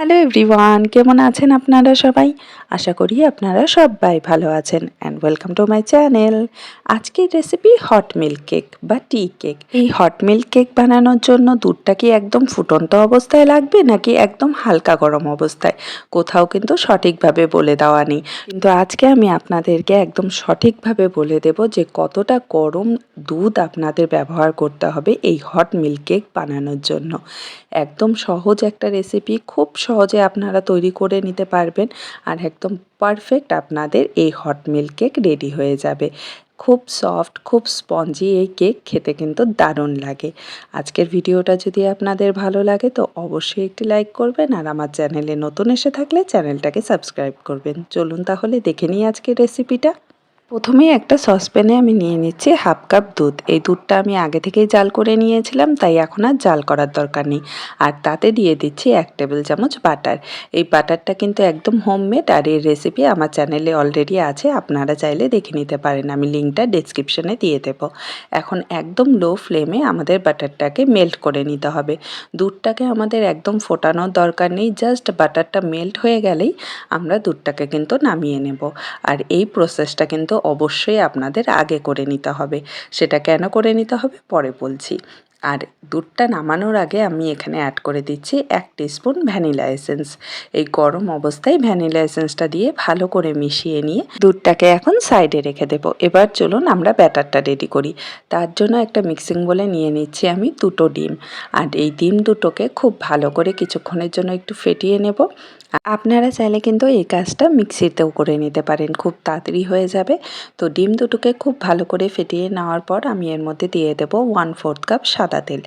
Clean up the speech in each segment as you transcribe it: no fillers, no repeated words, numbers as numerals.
Hello everyone, কেমন আছেন আপনারা সবাই? আশা করি আপনারা সবাই ভালো আছেন and welcome to my channel. আজকের রেসিপি হট মিল্ক কেক বা টি কেক। এই হট মিল্ক কেক বানানোর জন্য দুধটা কি একদম ফুটন্ত অবস্থায় লাগবে নাকি একদম হালকা গরম অবস্থায়? কোথাও কিন্তু সঠিকভাবে বলে দেওয়া নেই, কিন্তু আজকে আমি আপনাদেরকে একদম সঠিকভাবে বলে দেব যে কতটা গরম দুধ আপনাদের ব্যবহার করতে হবে এই হট মিল্ক কেক বানানোর জন্য। একদম সহজ একটা রেসিপি, খুব সহজে আপনারা তৈরি করে নিতে পারবেন আর একদম পারফেক্ট আপনাদের এই হট মিল্ক কেক রেডি হয়ে যাবে। খুব সফট, খুব স্পঞ্জি এই কেক খেতে কিন্তু দারুণ লাগে। আজকের ভিডিওটা যদি আপনাদের ভালো লাগে তো অবশ্যই একটি লাইক করবেন আর আমার চ্যানেলে নতুন এসে থাকলে চ্যানেলটাকে সাবস্ক্রাইব করবেন। চলুন তাহলে দেখে নিই আজকের রেসিপিটা। প্রথমেই একটা সসপ্যানে আমি নিয়ে নিচ্ছি হাফ কাপ দুধ। এই দুধটা আমি আগে থেকেই জাল করে নিয়েছিলাম, তাই এখন আর জাল করার দরকার নেই। আর তাতে দিয়ে দিচ্ছি 1 টেবিল চামচ বাটার। এই বাটারটা কিন্তু একদম হোমমেড আর এর রেসিপি আমার চ্যানেলে অলরেডি আছে, আপনারা চাইলে দেখে নিতে পারেন, আমি লিঙ্কটা ডেসক্রিপশনে দিয়ে দেব। এখন একদম লো ফ্লেমে আমাদের বাটারটাকে মেল্ট করে নিতে হবে। দুধটাকে আমাদের একদম ফোটানোর দরকার নেই, জাস্ট বাটারটা মেল্ট হয়ে গেলেই আমরা দুধটাকে কিন্তু নামিয়ে নেব। আর এই প্রসেসটা কিন্তু অবশ্যই আপনাদের আগে করে নিতে হবে। সেটা কেন করে নিতে হবে পরে বলছি। আর দুধটা নামানোর আগে আমি এখানে অ্যাড করে দিচ্ছি 1 টিস্পুন ভ্যানিলা এসেন্স। এই গরম অবস্থায় ভ্যানিলা এসেন্সটা দিয়ে ভালো করে মিশিয়ে নিয়ে দুধটাকে এখন সাইডে রেখে দেব। এবার চলুন আমরা ব্যাটারটা রেডি করি। তার জন্য একটা মিক্সিং বোলে নিয়ে নিচ্ছি আমি 2টো ডিম। আর এই ডিম দুটোকে খুব ভালো করে কিছুক্ষণের জন্য একটু ফেটিয়ে নেব। আপনারা চাইলে কিন্তু এই কাজটা মিক্সিতেও করে নিতে পারেন, খুব তাড়াতাড়ি হয়ে যাবে। তো ডিম দুটোকে খুব ভালো করে ফেটিয়ে নেওয়ার পর আমি এর মধ্যে দিয়ে দেবো 1/4 কাপ সাদা তেল।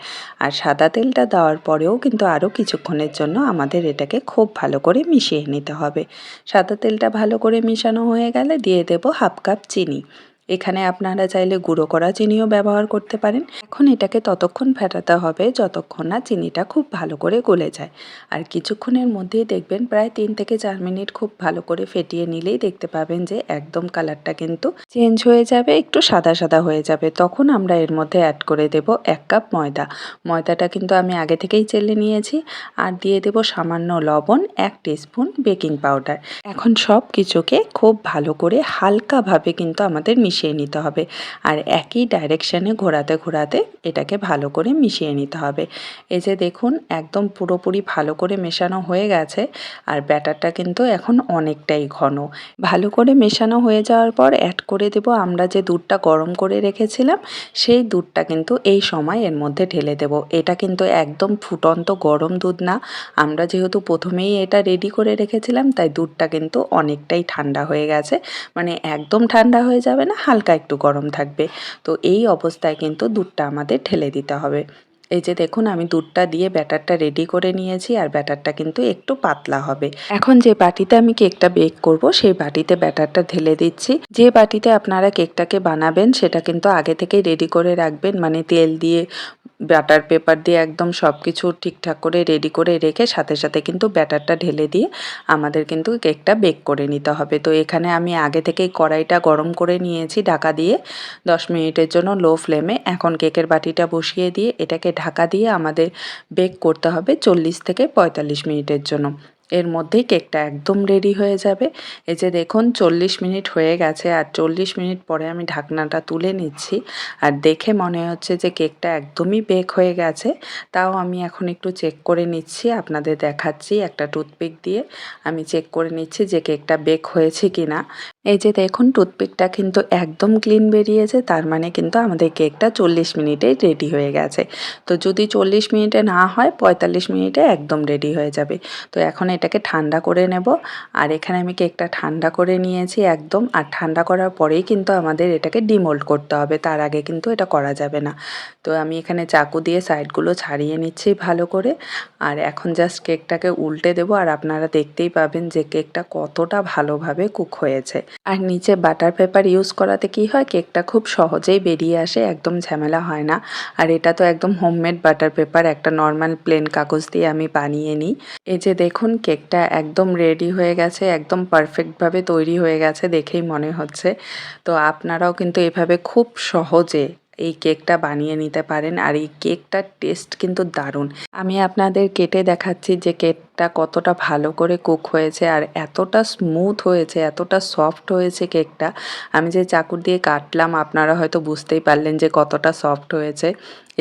আর সাদা তেলটা দেওয়ার পরেও কিন্তু আরও কিছুক্ষণের জন্য আমাদের এটাকে খুব ভালো করে মিশিয়ে নিতে হবে। সাদা তেলটা ভালো করে মিশানো হয়ে গেলে দিয়ে দেবো হাফ কাপ চিনি। এখানে আপনারা চাইলে গুঁড়ো করা চিনিও ব্যবহার করতে পারেন। এখন এটাকে ততক্ষণ ফেটাতে হবে যতক্ষণ না চিনিটা খুব ভালো করে গলে যায়। আর কিছুক্ষণের মধ্যেই দেখবেন প্রায় 3 থেকে 4 মিনিট খুব ভালো করে ফেটিয়ে নিলেই দেখতে পাবেন যে একদম কালারটা কিন্তু চেঞ্জ হয়ে যাবে, একটু সাদা সাদা হয়ে যাবে। তখন আমরা এর মধ্যে অ্যাড করে দেব 1 কাপ ময়দা। ময়দাটা কিন্তু আমি আগে থেকেই চেলে নিয়েছি। আর দিয়ে দেব সামান্য লবণ, 1 টিস্পুন বেকিং পাউডার। এখন সব কিছুকে খুব ভালো করে হালকাভাবে কিন্তু আমাদের মিশিয়ে নিতে হবে। আর একই ডাইরেকশানে ঘোরাতে ঘোরাতে এটাকে ভালো করে মিশিয়ে নিতে হবে। এই যে দেখুন একদম পুরোপুরি ভালো করে মেশানো হয়ে গেছে। আর ব্যাটারটা কিন্তু এখন অনেকটাই ঘন। ভালো করে মেশানো হয়ে যাওয়ার পর অ্যাড করে দেব আমরা যে দুধটা গরম করে রেখেছিলাম, সেই দুধটা কিন্তু এই সময় এর মধ্যে ঢেলে দেব। এটা কিন্তু একদম ফুটন্ত গরম দুধ না, আমরা যেহেতু প্রথমেই এটা রেডি করে রেখেছিলাম তাই দুধটা কিন্তু অনেকটাই ঠান্ডা হয়ে গেছে। মানে একদম ঠান্ডা হয়ে যাবে না, হালকা একটু গরম থাকবে। তো এই অবস্থায় কিন্তু দুধটা আমাদের ঢেলে দিতে হবে। এই যে দেখুন আমি দুধটা দিয়ে ব্যাটারটা রেডি করে নিয়েছি আর ব্যাটারটা কিন্তু একটু পাতলা হবে। এখন যে বাটিতে আমি কেকটা বেক করব সেই বাটিতে ব্যাটারটা ঢেলে দিচ্ছি। যে বাটিতে আপনারা কেকটাকে বানাবেন সেটা কিন্তু আগে থেকেই রেডি করে রাখবেন, মানে তেল দিয়ে বাটার পেপার দিয়ে একদম সব কিছু ঠিকঠাক করে রেডি করে রেখে সাথে সাথে কিন্তু ব্যাটারটা ঢেলে দিয়ে আমাদের কিন্তু কেকটা বেক করে নিতে হবে। তো এখানে আমি আগে থেকেই কড়াইটা গরম করে নিয়েছি ঢাকা দিয়ে 10 মিনিটের জন্য লো ফ্লেমে। এখন কেকের বাটিটা বসিয়ে দিয়ে এটাকে ঢাকা দিয়ে আমাদের বেক করতে হবে 40 থেকে 45 মিনিটের জন্য। এর মধ্যেই কেকটা একদম রেডি হয়ে যাবে। এই যে দেখুন 40 মিনিট হয়ে গেছে আর 40 মিনিট পরে আমি ঢাকনাটা তুলে নিচ্ছি। আর দেখে মনে হচ্ছে যে কেকটা একদমই বেক হয়ে গেছে। তাও আমি এখন একটু চেক করে নিচ্ছি, আপনাদের দেখাচ্ছি একটা টুথপিক দিয়ে আমি চেক করে নিচ্ছি যে কেকটা বেক হয়েছে কি না। এই যে দেখুন টুথপিকটা কিন্তু একদম ক্লিন বেরিয়েছে, তার মানে কিন্তু আমাদের কেকটা 40 মিনিটেই রেডি হয়ে গেছে। তো যদি 40 মিনিটে না হয় 45 মিনিটে একদম রেডি হয়ে যাবে। তো এখন এটাকে ঠান্ডা করে নেব। আর এখানে আমি কেকটা ঠান্ডা করে নিয়েছি একদম। আর ঠান্ডা করার পরেই কিন্তু আমাদের এটাকে ডিমোল্ড করতে হবে, তার আগে কিন্তু এটা করা যাবে না। তো আমি এখানে চাকু দিয়ে সাইডগুলো ছাড়িয়ে নিচ্ছি ভালো করে। আর এখন জাস্ট কেকটাকে উল্টে দেবো আর আপনারা দেখতেই পাবেন যে কেকটা কতটা ভালোভাবে কুক হয়েছে। আর নিচে বাটার পেপার ইউজ করাতে কি হয়, কেকটা খুব সহজেই বেরিয়ে আসে, একদম ঝামেলা হয় না। আর এটা তো একদম হোমমেড বাটার পেপার, একটা নর্মাল প্লেন কাগজ দিয়ে আমি বানিয়ে নিই। এই যে দেখুন কেকটা একদম রেডি হয়ে গেছে, একদম পারফেক্টভাবে তৈরি হয়ে গেছে দেখেই মনে হচ্ছে। তো আপনারাও কিন্তু এভাবে খুব সহজে এই কেকটা বানিয়ে নিতে পারেন। আর এই কেকটার টেস্ট কিন্তু দারুণ। আমি আপনাদের কেটে দেখাচ্ছি যে কেকটা কতটা ভালো করে কুক হয়েছে আর এতটা স্মুথ হয়েছে, এতটা সফট হয়েছে কেকটা। আমি যে চাকু দিয়ে কাটলাম আপনারা হয়তো বুঝতেই পারলেন যে কতটা সফট হয়েছে।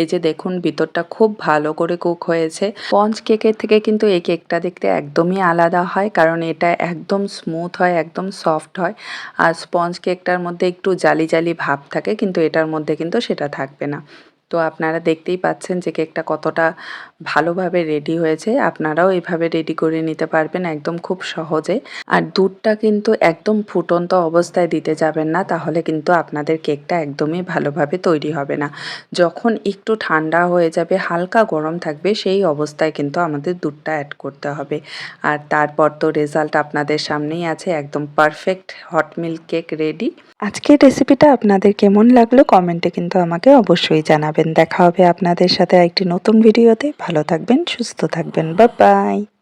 এই যে দেখুন ভিতরটা খুব ভালো করে কুক হয়েছে। স্পঞ্জ কেকের থেকে কিন্তু এই কেকটা দেখতে একদমই আলাদা হয়, কারণ এটা একদম স্মুথ হয়, একদম সফট হয়। আর স্পঞ্জ কেকটার মধ্যে একটু জালি জালি ভাব থাকে, কিন্তু এটার মধ্যে কিন্তু সেটা থাকবে না। তো আপনারা দেখতেই পাচ্ছেন যে কেকটা কতটা ভালোভাবে রেডি হয়েছে। আপনারাও এইভাবে রেডি করে নিতে পারবেন একদম খুব সহজে। আর দুধটা কিন্তু একদম ফুটন্ত অবস্থায় দিতে যাবেন না, তাহলে কিন্তু আপনাদের কেকটা একদমই ভালোভাবে তৈরি হবে না। যখন একটু ঠান্ডা হয়ে যাবে, হালকা গরম থাকবে, সেই অবস্থায় কিন্তু আমাদের দুধটা অ্যাড করতে হবে। আর তারপর তো রেজাল্ট আপনাদের সামনেই আছে, একদম perfect hot milk cake ready. আজকের রেসিপিটা আপনাদের কেমন লাগলো কমেন্টে কিন্তু আমাকে অবশ্যই জানাবেন। দেখা হবে আপনাদের সাথে একটি নতুন ভিডিওতে। ভালো থাকবেন, সুস্থ থাকবেন। Bye bye.